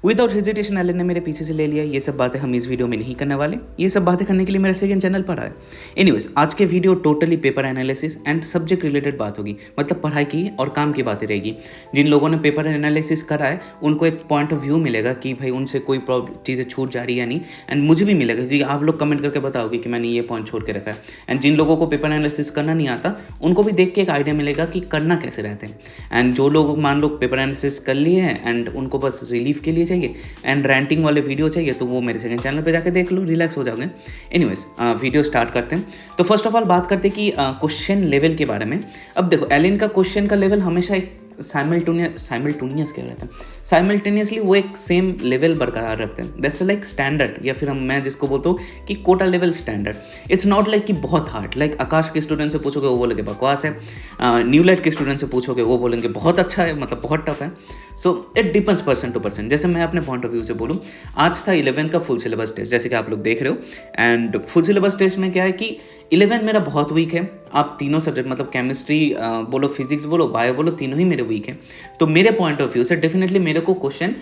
Without hesitation Elon ने मेरे पीछे से ले लिया। ये सब बातें हम इस वीडियो में नहीं करने वाले। ये सब बातें करने के लिए मेरा सेकंड चैनल पड़ा है। एनीवेज, आज के video totally paper analysis and subject related बात होगी, मतलब पढ़ाई की और काम की बातें रहेगी। जिन लोगों ने पेपर एनालिसिस करा है उनको एक पॉइंट ऑफ व्यू मिलेगा कि भाई उनसे कोई चीज़ें छूट जा रही है या नहीं, एंड मुझे भी मिलेगा क्योंकि आप लोग कमेंट करके बताओगे कि मैंने ये पॉइंट छोड़ के रखा है। एंड जिन लोगों को पेपर एनालिसिस करना नहीं आता उनको भी देख के एक आइडिया मिलेगा कि करना कैसे रहते हैं। एंड जो लोग मान लो पेपर एनालिसिस कर लिए हैं एंड उनको बस रिलीफ के लिए चाहिए एंड रैंटिंग वाले वीडियो चाहिए, तो वो मेरे सेकंड चैनल पे जाके देख लो, रिलैक्स हो जाओगे। एनीवेज, वीडियो स्टार्ट करते हैं। तो फर्स्ट ऑफ ऑल बात करते हैं कि क्वेश्चन लेवल के बारे में। अब देखो, एलिन का क्वेश्चन का लेवल हमेशा एक साइमल्टेनियस क्या रहता है, साइमल्टेनियसली वो एक सेम लेवल बरकरार रखते हैं। दैट्स लाइक स्टैंडर्ड, या फिर मैं जिसको बोलता हूँ कि Kota level standard. It's not like कि बहुत हार्ड, लाइक आकाश के स्टूडेंट से पूछोगे वो बोलेंगे बकवास है, न्यूलाइट के स्टूडेंट से पूछोगे वो बोलेंगे बहुत अच्छा है, मतलब बहुत टफ है। So it depends person to person. जैसे मैं अपने पॉइंट ऑफ व्यू से बोलूँ, आज था 11th का फुल सिलेबस टेस्ट, जैसे कि आप लोग देख रहे हो। एंड फुल सिलेबस टेस्ट में क्या है कि 11th मेरा बहुत वीक है। आप तीनों सब्जेक्ट, मतलब केमिस्ट्री बोलो, फिजिक्स बोलो, बायो बोलो, तीनों ही मेरे वीक हैं। तो मेरे पॉइंट ऑफ व्यू से डेफिनेटली मेरे को क्वेश्चन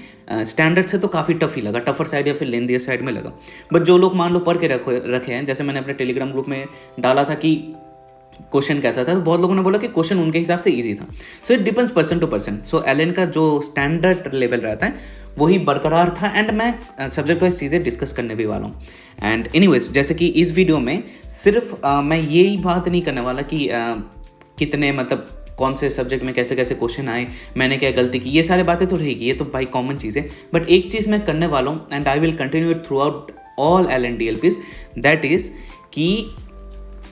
स्टैंडर्ड से तो काफ़ी टफ ही लगा, टफर साइड या फिर लेंदियर साइड में लगा। बट जो लोग मान लो पढ़ के रखे हैं, जैसे मैंने अपने टेलीग्राम ग्रुप में डाला था कि क्वेश्चन कैसा था, तो बहुत लोगों ने बोला कि क्वेश्चन उनके हिसाब से इजी था। So it depends person to person. So Allen का जो स्टैंडर्ड लेवल रहता है वही बरकरार था, एंड मैं सब्जेक्ट वाइज चीज़ें डिस्कस करने भी वाला हूँ। एंड एनीवेज, जैसे कि इस वीडियो में सिर्फ मैं यही बात नहीं करने वाला कि कितने, मतलब कौन से सब्जेक्ट में कैसे कैसे क्वेश्चन आए, मैंने क्या गलती की, ये सारी बातें तो रहेगी, ये तो भाई कॉमन चीज़ है। बट एक चीज़ मैं करने वाला हूँ and I will continue it throughout all LNDLPs, that is कि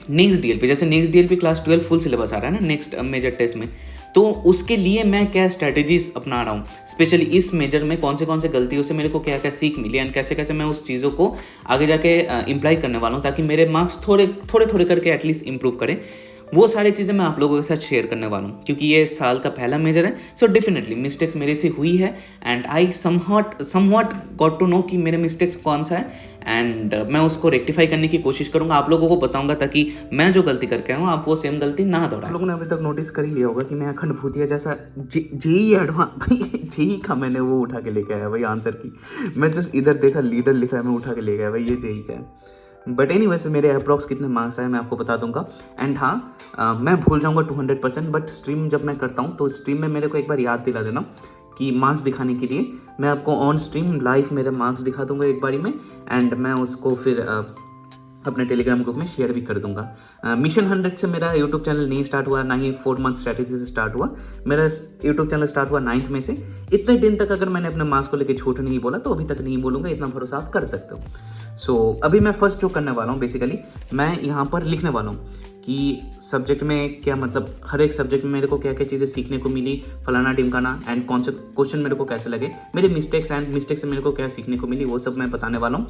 नेक्स्ट DLP, जैसे next DLP class 12 full syllabus आ रहा है ना नेक्स्ट मेजर टेस्ट में, तो उसके लिए मैं क्या स्ट्रैटेजीज अपना रहा हूँ, स्पेशली इस मेजर में कौन से गलतियों से मेरे को क्या क्या सीख मिली एंड कैसे कैसे मैं उस चीज़ों को आगे जाके इम्प्लाई करने वाला हूँ, ताकि मेरे मार्क्स थोड़े करके एटलीस्ट इंप्रूव करें। वो सारी चीज़ें मैं आप लोगों के साथ शेयर करने वाला हूँ, क्योंकि ये साल का पहला मेजर है। सो डेफिनेटली मिस्टेक्स मेरे से हुई है and I somewhat got to know कि मेरे मिस्टेक्स कौन सा है, एंड मैं उसको रेक्टिफाई करने की कोशिश करूँगा, आप लोगों को बताऊँगा, ताकि मैं जो गलती करके आया हूँ आप वो सेम गलती ना दोहराएं। आप लोगों ने अभी तक नोटिस कर ही लिया होगा कि मैं अखंड भूतिया जैसा जेई एडवांस, भाई जेई का मैंने वो उठा के लेके आया भाई आंसर की। मैं जस्ट इधर देखा लीडर लिखा है, मैं उठा के ले गया भाई, ये जेई का है। बट एनी वैसे मेरे अप्रॉक्स कितने मार्क्स आए मैं आपको बता दूंगा। एंड हाँ, मैं भूल जाऊंगा 200%, बट स्ट्रीम जब मैं करता हूँ तो स्ट्रीम में मेरे को एक बार याद दिला देना कि मार्क्स दिखाने के लिए मैं आपको ऑन स्ट्रीम लाइव मेरे मार्क्स दिखा दूंगा एक बारी में, एंड मैं उसको फिर अपने टेलीग्राम ग्रुप में शेयर भी कर दूंगा। मिशन 100 से मेरा यूट्यूब चैनल नहीं स्टार्ट हुआ, ना ही 4 मंथ स्ट्रैटेजी से स्टार्ट हुआ। मेरा यूट्यूब चैनल स्टार्ट हुआ 9th में से। इतने दिन तक अगर मैंने अपने मार्क्स को लेकर झूठ नहीं बोला तो अभी तक नहीं बोलूँगा, इतना भरोसा आप कर सकते हो। सो अभी मैं फर्स्ट जो करने वाला हूँ, बेसिकली मैं यहाँ पर लिखने वाला हूँ कि सब्जेक्ट में क्या, मतलब हर एक सब्जेक्ट में मेरे को क्या क्या चीज़ें सीखने को मिली, फलाना टिमकाना, एंड कौन से क्वेश्चन मेरे को कैसे लगे, मेरे मिस्टेक्स एंड मिस्टेक्स से मेरे को क्या सीखने को मिली, वो सब मैं बताने वाला हूँ।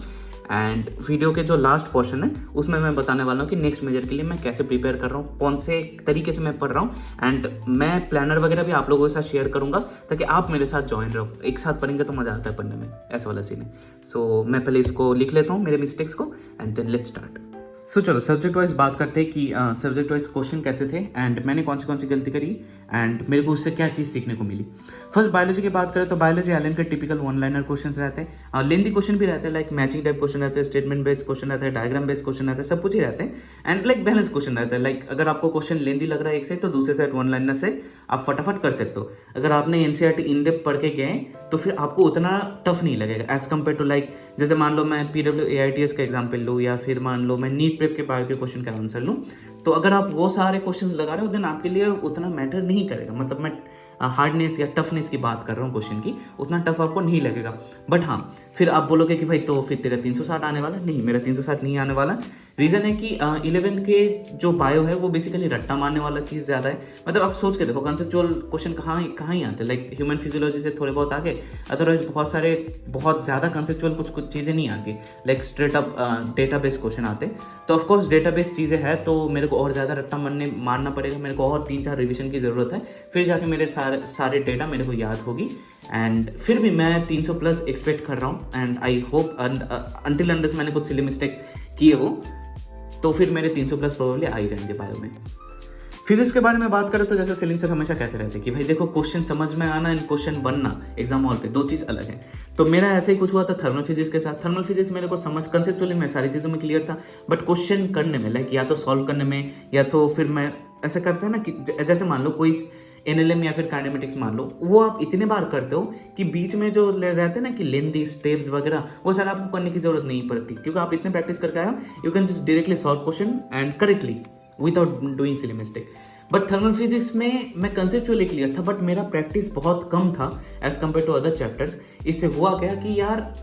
एंड वीडियो के जो लास्ट पोर्शन है उसमें मैं बताने वाला हूँ कि नेक्स्ट मेजर के लिए मैं कैसे प्रिपेयर कर रहा हूँ, कौन से तरीके से मैं पढ़ रहा हूँ, एंड मैं प्लानर वगैरह भी आप लोगों के साथ शेयर करूँगा ताकि आप मेरे साथ ज्वाइन रहो। एक साथ पढ़ेंगे तो मज़ा आता है पढ़ने में, ऐसा वाला सीन है। सो मैं पहले इसको लिख लेता हूँ मेरे मिस्टेक्स को, एंड देन लेट्स स्टार्ट। सो चलो सब्जेक्ट वाइज बात करते हैं कि सब्जेक्ट वाइज क्वेश्चन कैसे थे एंड मैंने कौन सी गलती करी एंड मेरे को उससे क्या चीज़ सीखने को मिली। फर्स्ट बायोलॉजी की बात करें तो बायोलॉजी एलन के टिपिकल 1 लाइनर क्वेश्चन रहते हैं, लेंदी क्वेश्चन भी रहते हैं, लाइक मैचिंग टाइप क्वेश्चन रहते हैं, स्टेटमेंट बेस्ड क्वेश्चन रहते हैं, डायग्राम बेस्ड क्वेश्चन रहते हैं, सब कुछ ही रहते हैं। एंड लाइक बैलेंस क्वेश्चन रहता है, लाइक अगर आपको क्वेश्चन लेंदी लग रहा है एक से, तो दूसरे साइड 1 लाइनर से आप फटाफट कर सकते हो। अगर आपने NCERT इन डेप्थ पढ़ के गए तो फिर आपको उतना टफ नहीं लगेगा एज कम्पेयर टू, लाइक जैसे मान लो मैं PW AITS का एग्जाम्पल लूँ, या फिर मान लो मैं नीट प्रेप के बायो के क्वेश्चन का आंसर लूँ, तो अगर आप वो सारे क्वेश्चंस लगा रहे हो देन आपके लिए उतना मैटर नहीं करेगा। मतलब मैं हार्डनेस या टफनेस की बात कर रहा हूँ क्वेश्चन की, उतना टफ आपको नहीं लगेगा। बट हाँ, फिर आप बोलोगे कि भाई तो फिर तेरा 360 आने वाला, नहीं मेरा 360 नहीं आने वाला। रीज़न है कि 11th के जो बायो है वो बेसिकली रट्टा मारने वाला चीज़ ज़्यादा है। मतलब आप सोच के देखो कंसेप्चुअल क्वेश्चन कहाँ ही आते हैं, लाइक ह्यूमन फिजियोलॉजी से थोड़े बहुत आगे, अदरवाइज बहुत ज़्यादा कंसेप्चुअल कुछ चीज़ें नहीं आती, like straight up database question आते। तो ऑफकोर्स डेटाबेस चीज़ें हैं तो मेरे को और ज़्यादा रट्टा मारना पड़ेगा, मेरे को और 3-4 रिविजन की ज़रूरत है, फिर जाके मेरे सारे डेटा मेरे को याद होगी। एंड फिर भी मैं 300+ एक्सपेक्ट कर रहा हूँ, and I hope until unless मैंने कुछ सिली मिस्टेक किए हो तो फिर मेरे 300+ प्रोबेबली आ ही जाएंगे बायो में। फिजिक्स के बारे में बात करें तो जैसे सेलिन सर हमेशा कहते रहते कि भाई देखो क्वेश्चन समझ में आना एंड क्वेश्चन बनना एग्जाम हॉल पे दो चीज़ अलग है। तो मेरा ऐसे ही कुछ हुआ था थर्मल फिजिक्स के साथ। थर्मल फिजिक्स मेरे को समझ कंसेप्चुअली मैं सारी चीज़ों में क्लियर था, बट क्वेश्चन करने में लाइक या तो सॉल्व करने में या तो फिर मैं ऐसा करता है ना कि जैसे मान लो कोई एनएलएम या फिर काइनेमेटिक्स मान लो, वो आप इतने बार करते हो कि बीच में जो रहते हैं ना कि लेंथी स्टेप्स वगैरह वो सारा आपको करने की जरूरत नहीं पड़ती, क्योंकि आप इतने प्रैक्टिस करके आए हो। You can just directly solve question and correctly without doing silly mistake. But thermal physics में मैं कंसेप्चुअली क्लियर था, बट मेरा प्रैक्टिस बहुत कम था as compare to other chapters. इससे हुआ क्या कि यार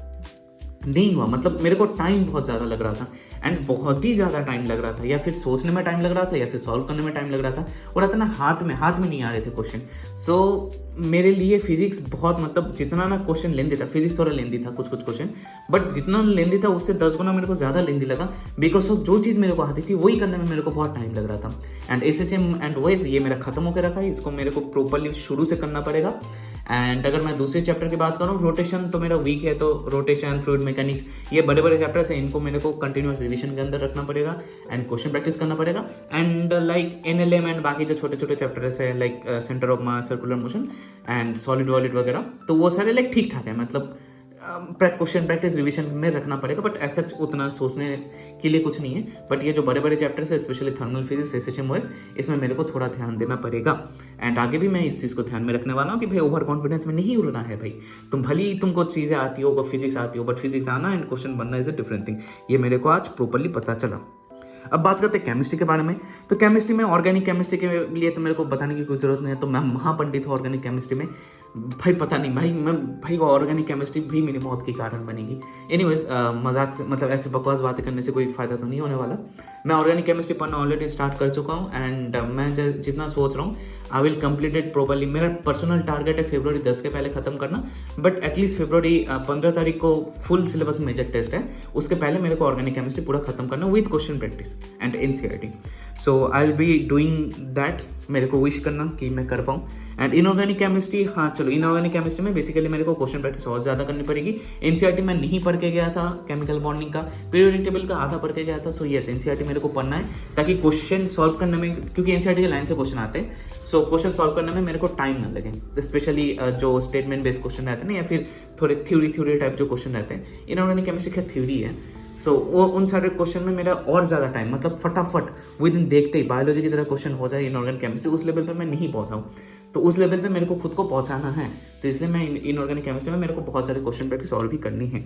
नहीं हुआ, मतलब मेरे को टाइम बहुत ज़्यादा लग रहा था एंड बहुत ही ज़्यादा टाइम लग रहा था, या फिर सोचने में टाइम लग रहा था या फिर सॉल्व करने में टाइम लग रहा था, और रहता ना हाथ में नहीं आ रहे थे क्वेश्चन। सो मेरे लिए फिजिक्स बहुत मतलब जितना ना क्वेश्चन लेंदी था, फिजिक्स थोड़ा लेंदी था कुछ क्वेश्चन, बट जितना लेंदी था उससे 10 गुना मेरे को ज़्यादा लेंदी लगा, बिकॉज ऑफ जो चीज़ मेरे को आती थी वही करने में मेरे को बहुत टाइम लग रहा था। एंड SHM एंड वेव ये मेरा खत्म होकर रखा है, इसको मेरे को प्रॉपरली शुरू से करना पड़ेगा। एंड अगर मैं दूसरे चैप्टर की बात करूँ, रोटेशन तो मेरा वीक है, तो रोटेशन, फ्लूइड मैकेनिक्स, ये बड़े बड़े चैप्टर्स हैं, इनको मेरे को कंटिन्यूअस रिविजन के अंदर रखना पड़ेगा एंड क्वेश्चन प्रैक्टिस करना पड़ेगा। एंड लाइक NLM एंड बाकी जो छोटे छोटे चैप्टर्स है like centre of mass, circular motion and solid valid वगैरह, तो वो सारे लाइक ठीक ठाक है, मतलब क्वेश्चन प्रैक्टिस रिवीजन में रखना पड़ेगा, बट ऐसा उतना सोचने के लिए कुछ नहीं है। बट ये जो बड़े बड़े चैप्टर्स है, specially thermal physics, SHM wave, इसमें मेरे को थोड़ा ध्यान देना पड़ेगा। एंड आगे भी मैं इस चीज़ को ध्यान में रखने वाला हूँ कि भाई ओवर कॉन्फिडेंस में नहीं उड़ना है भाई। तुम भले ही तुमको चीज़ें आती हो, फिजिक्स आती हो, बट फिजिक्स आना एंड क्वेश्चन बनना इज अ डिफरेंट थिंग। ये मेरे को आज प्रॉपरली पता चला। अब बात करते हैं केमिस्ट्री के बारे में। तो केमिस्ट्री में, ऑर्गेनिक केमिस्ट्री के लिए तो मेरे को बताने की कोई ज़रूरत नहीं है, तो मैं महापंडित हूँ ऑर्गेनिक केमिस्ट्री में। भाई पता नहीं भाई वो ऑर्गेनिक केमिस्ट्री भी मेरी मौत के कारण बनेगी। एनीवेज मजाक से, मतलब ऐसे बकवास बातें करने से कोई फ़ायदा तो नहीं होने वाला। मैं ऑर्गेनिक केमिस्ट्री पढ़ना ऑलरेडी स्टार्ट कर चुका हूँ एंड मैं जितना सोच रहा हूँ I will complete it properly. मेरा पर्सनल टारगेट है February 10 के पहले ख़त्म करना, बट एटलीस्ट February 15 तारीख को फुल सिलेबस मेजर टेस्ट है, उसके पहले मेरे को ऑर्गेनिक केमिस्ट्री पूरा खत्म करना with question practice and NCERT। So I will be doing that. मेरे को विश करना कि मैं कर पाऊँ। एंड इनऑर्गेनिक केमिस्ट्री, हाँ चलो, इनऑर्गेनिक केमिस्ट्री में बेसिकली मेरे को क्वेश्चन प्रैक्टिस और ज़्यादा करनी पड़ेगी। NCERT में नहीं पढ़ के गया था, केमिकल बॉन्डिंग का पीरियोडिक टेबल का आधा पढ़ के गया था। सो यस, NCERT मेरे को पढ़ना है ताकि क्वेश्चन सॉल्व करने में, क्योंकि NCERT के लाइन से क्वेश्चन आते हैं, सो क्वेश्चन सॉल्व करने में मेरे को टाइम ना लगे। स्पेशली जो स्टेटमेंट बेस्ड क्वेश्चन रहते हैं ना, या फिर थोड़े थ्योरी टाइप जो क्वेश्चन रहते हैं। इनऑर्गेनिक केमिस्ट्री का थ्योरी है, सो वो उन सारे क्वेश्चन में मेरा और ज़्यादा टाइम, मतलब फटाफट विद इन देखते ही बायोलॉजी की तरह क्वेश्चन हो जाए इनऑर्गेनिक केमिस्ट्री, उस लेवल पर मैं नहीं पहुँचा हूँ। तो उस लेवल पे मेरे को खुद को पहुँचाना है, तो इसलिए मैं इनऑर्गेनिक केमिस्ट्री में मेरे को बहुत सारे क्वेश्चन प्रैक्टिस और भी करनी है।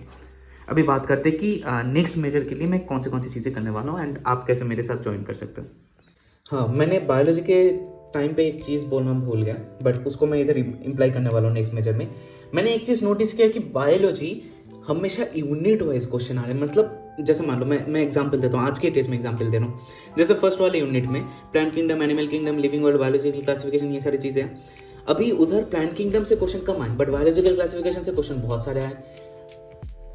अभी बात करते हैं कि नेक्स्ट मेजर के लिए मैं कौन सी चीज़ें करने वाला हूँ एंड आप कैसे मेरे साथ ज्वाइन कर सकते हो। हाँ, मैंने बायोलॉजी के टाइम पे एक चीज़ बोलना भूल गया, बट उसको मैं इधर इम्प्लाई करने वाला हूँ नेक्स्ट मेजर में। मैंने एक चीज़ नोटिस किया कि बायोलॉजी हमेशा यूनिट वाइज क्वेश्चन आ रहे हैं। मतलब जैसे मान लो मैं एग्जांपल देता हूँ, आज के टेस्ट में एग्जांपल दे रहा हूँ। जैसे फर्स्ट वाले यूनिट में plant kingdom, animal kingdom, living world, biological classification, ये सारी चीज़ें हैं। अभी उधर प्लांट किंगडम से क्वेश्चन कम आए, बट बायोलॉजिकल क्लासिफिकेशन से क्वेश्चन बहुत सारे आए।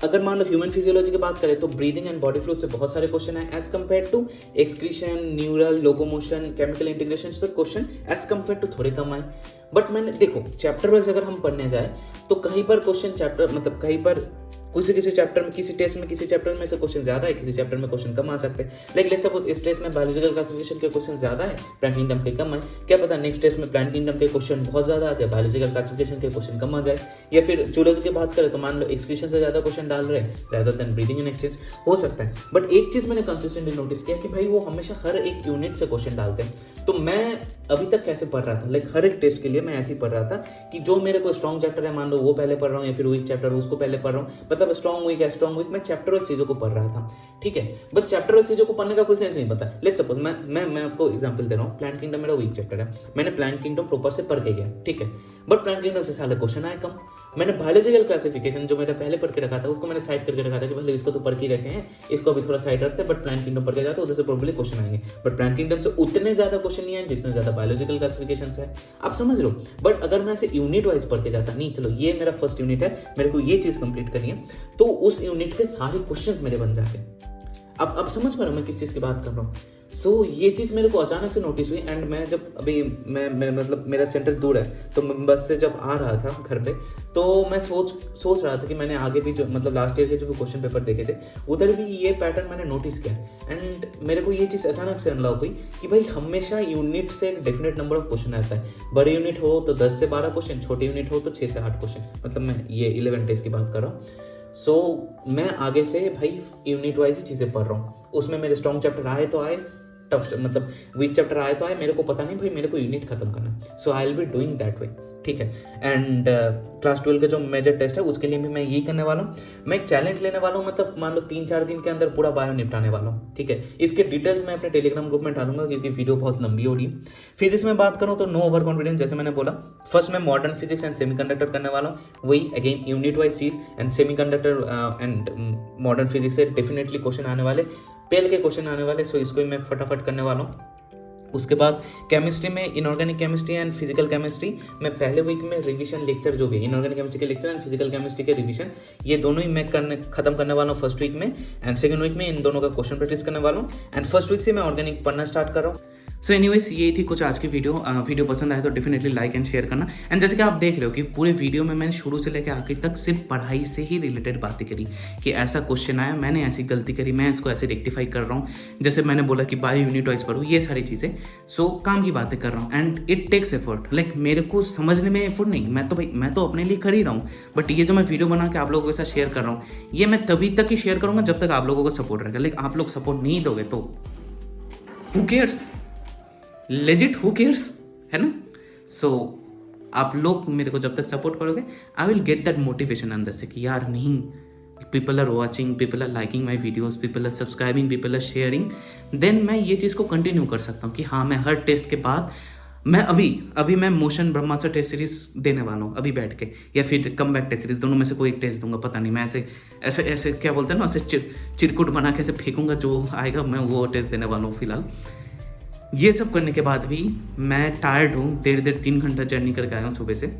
अगर मान लो ह्यूमन फिजियोलॉजी की बात करें तो ब्रीदिंग एंड बॉडी फ्लूइड से बहुत सारे क्वेश्चन है as compare to excretion, neural, locomotion, chemical integration से क्वेश्चन एज कम्पेयर टू थोड़े कम आए। बट मैंने देखो चैप्टर वाइज अगर हम पढ़ने जाए तो कहीं पर क्वेश्चन चैप्टर, मतलब कहीं पर किसी चैप्टर में, किसी टेस्ट में, किसी चैप्टर में से क्वेश्चन ज्यादा है, किसी चैप्टर में क्वेश्चन कम आ सकते हैं। लाइक लेट्स सपोज इस टेस्ट में बायोलॉजिकल क्लासिफिकेशन के क्वेश्चन ज्यादा है, प्लांट किंगडम के कम है। क्या पता नेक्स्ट टेस्ट में प्लांट किंगडम के क्वेश्चन बहुत ज्यादा आ जाए, बायोलॉजिकल क्लासिफिकेशन के क्वेश्चन कम आ जाए। या फिर जूलॉजी की बात करें तो मान लो एक्सक्रीशन से ज्यादा क्वेश्चन डाल रहे हैं rather than breathing and exchange, हो सकता है। बट एक चीज मैंने कंसिस्टेंटली नोटिस किया कि भाई वो हमेशा हर एक यूनिट से क्वेश्चन डालते हैं। तो मैं अभी तक कैसे पढ़ रहा था, लाइक हर एक टेस्ट के लिए मैं ऐसे ही पढ़ रहा था कि जो मेरे को स्ट्रॉन्ग चैप्टर है मान लो वो पहले पढ़ रहा हूँ, या फिर वीक चैप्टर उसको पहले पढ़ रहा हूँ। मतलब स्ट्रॉन्ग वीक मैं चैप्टर वाइज चीजों को पढ़ रहा था, ठीक है। बट चैप्टर वाइज चीजों को पढ़ने का कोई सेंस नहीं पता। लेट्स सपोज मैं आपको एग्जांपल दे रहा हूँ, प्लांट किंगडम मेरा वीक चैप्टर है, मैंने प्लांट किंगडम प्रॉपर से पढ़ के गया, ठीक है। बट प्लांट किंगडम से सारे क्वेश्चन आए कम। मैंने बायोलॉजिकल क्लासिफिकेशन जो मैंने पहले पढ़ के रखा था उसको मैंने साइड करके रखा था कि भले इसको तो पढ़ के रखे हैं, इसको अभी थोड़ा साइड रखते हैं, बट प्लांट किंगडम पढ़ के जाते हैं, उधर से प्रोबेबली क्वेश्चन आएंगे। बट प्लांट किंगडम से उतने ज्यादा क्वेश्चन नहीं आए जितने ज्यादा बायोलॉजिकल क्लासिफिकेशन है, आप समझ लो। बट अगर मैं ऐसे यूनिट वाइज पढ़ के जाता, नहीं चलो ये मेरा फर्स्ट यूनिट है, मेरे को ये चीज कंप्लीट करनी है, तो उस यूनिट के सारे क्वेश्चंस मेरे बन जाते। अब समझ पा रहे हो मैं किस चीज की बात कर रहा हूँ। सो ये चीज़ मेरे को अचानक से नोटिस हुई। एंड मैं जब अभी मैं मतलब मेरा सेंटर दूर है, तो मैं बस से जब आ रहा था घर पे, तो मैं सोच रहा था कि मैंने आगे भी जो मतलब लास्ट ईयर के जो भी क्वेश्चन पेपर देखे थे, उधर भी ये पैटर्न मैंने नोटिस किया। एंड मेरे को ये चीज़ अचानक से अनलॉक हुई कि भाई हमेशा यूनिट से एक डेफिनेट नंबर ऑफ क्वेश्चन आता है। बड़े यूनिट हो तो 10 से 12 क्वेश्चन, छोटे यूनिट हो तो 6 से 8 क्वेश्चन, मतलब मैं ये 11 डेज की बात कर रहा हूँ। सो मैं आगे से भाई यूनिट वाइज ही चीज़ें पढ़ रहा हूँ। उसमें मेरे स्ट्रॉन्ग चैप्टर आए तो आए, टफ मतलब वीक चैप्टर आए तो आए, मेरे को पता नहीं भाई, मेरे को यूनिट खत्म करना है। So I will be doing that way, ठीक है। एंड क्लास 12 का जो मेजर टेस्ट है उसके लिए भी मैं यही करने वाला हूँ। मैं एक चैलेंज लेने वाला हूँ, मतलब मान लो 3-4 दिन के अंदर पूरा बायो निपटाने वाला हूँ, ठीक है। इसके डिटेल्स मैं अपने टेलीग्राम ग्रुप में डालूंगा क्योंकि वीडियो बहुत लंबी हो रही है। फिजिक्स में बात करूँ तो नो ओवर कॉन्फिडेंस, जैसे मैंने बोला। फर्स्ट मैं मॉडर्न फिजिक्स एंड सेमीकंडक्टर करने वाला हूँ, वही अगेन यूनिट वाइज चीज। And semiconductor and modern physics से डेफिनेटली क्वेश्चन आने वाले, पेल के क्वेश्चन आने वाले। सो इसको मैं फटाफट करने वाला हूँ। उसके बाद केमिस्ट्री में inorganic chemistry and physical chemistry मैं पहले वीक में रिवीजन लेक्चर जो भी इनऑर्गेनिक केमिस्ट्री के लेक्चर एंड फिजिकल केमिस्ट्री के रिवीजन, ये दोनों ही मैं खत्म करने वाला हूँ फर्स्ट वीक में। एंड सेकंड वीक में इन दोनों का क्वेश्चन प्रैक्टिस करने वाला हूँ। एंड फर्स्ट वीक से मैं ऑर्गेनिक पढ़ना स्टार्ट कर रहा हूँ। सो एनीवेज ये थी कुछ आज की वीडियो पसंद आए तो डेफिनेटली लाइक एंड शेयर करना। एंड जैसे कि आप देख रहे हो कि पूरे वीडियो में मैंने शुरू से लेकर आखिर तक सिर्फ पढ़ाई से ही रिलेटेड बातें करी, कि ऐसा क्वेश्चन आया, मैंने ऐसी गलती करी, मैं इसको ऐसे रेक्टिफाई कर रहा हूँ। जैसे मैंने बोला कि बायो यूनिट वाइज पढ़ो, ये सारी चीज़ें। सो काम की बातें कर रहा हूँ and it takes effort. Like मेरे को समझने में एफर्ट नहीं, मैं तो अपने लिए कर ही रहा हूँ। बट ये जो मैं वीडियो बना के आप लोगों के साथ शेयर कर रहा हूँ, ये मैं तभी तक ही शेयर करूँगा जब तक आप लोगों को सपोर्ट रहेगा। लाइक आप लोग सपोर्ट नहीं दोगे तो who cares, legit who cares, है ना। सो आप लोग मेरे को जब तक सपोर्ट करोगे, I will get that motivation अंदर से कि यार नहीं, people are watching, people are liking my videos, people are subscribing, people are sharing. Then मैं ये चीज़ को कंटिन्यू कर सकता हूँ कि हाँ, मैं हर टेस्ट के बाद मैं अभी मैं मोशन ब्रह्मास्त्र टेस्ट सीरीज देने वाला हूँ अभी बैठ के, या फिर कम बैक टेस्ट सीरीज, दोनों में से कोई एक टेस्ट दूंगा। पता नहीं, मैं ऐसे क्या बोलते हैं ना, ऐसे चिरकुट बना के ऐसे फेंकूंगा, जो आएगा मैं वो टेस्ट देने वाला हूँ फिलहाल। ये सब करने के बाद भी मैं टायर्ड हूँ, देर 3 घंटा जर्नी करके आया हूँ सुबह से।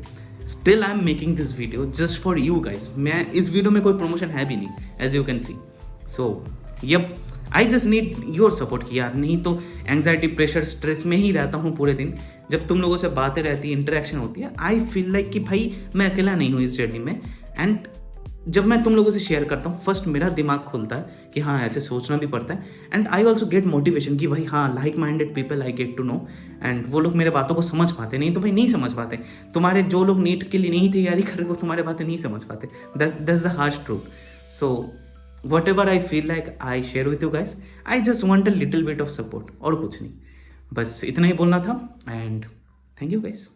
Still I am making this video just for you guys. मैं इस वीडियो में कोई प्रमोशन है भी नहीं, as you can see. So yup, I just need your support कि यार, नहीं तो एंग्जाइटी, प्रेशर, स्ट्रेस में ही रहता हूँ पूरे दिन। जब तुम लोगों से बातें रहती है, इंटरेक्शन होती है, आई फील लाइक कि भाई मैं अकेला नहीं हूँ इस जर्नी में। एंड जब मैं तुम लोगों से शेयर करता हूँ, फर्स्ट मेरा दिमाग खुलता है कि हाँ, ऐसे सोचना भी पड़ता है। And I also get motivation कि भाई हाँ, like minded people I get to know. And वो लोग मेरे बातों को समझ पाते, नहीं तो भाई नहीं समझ पाते। तुम्हारे जो लोग नीट के लिए नहीं तैयारी कर रहे, वो तुम्हारे बातें नहीं समझ पाते। That's the harsh truth. So what ever I feel like I share with you guys, I just want a little bit of support, और कुछ नहीं, बस इतना ही बोलना था। And thank you guys.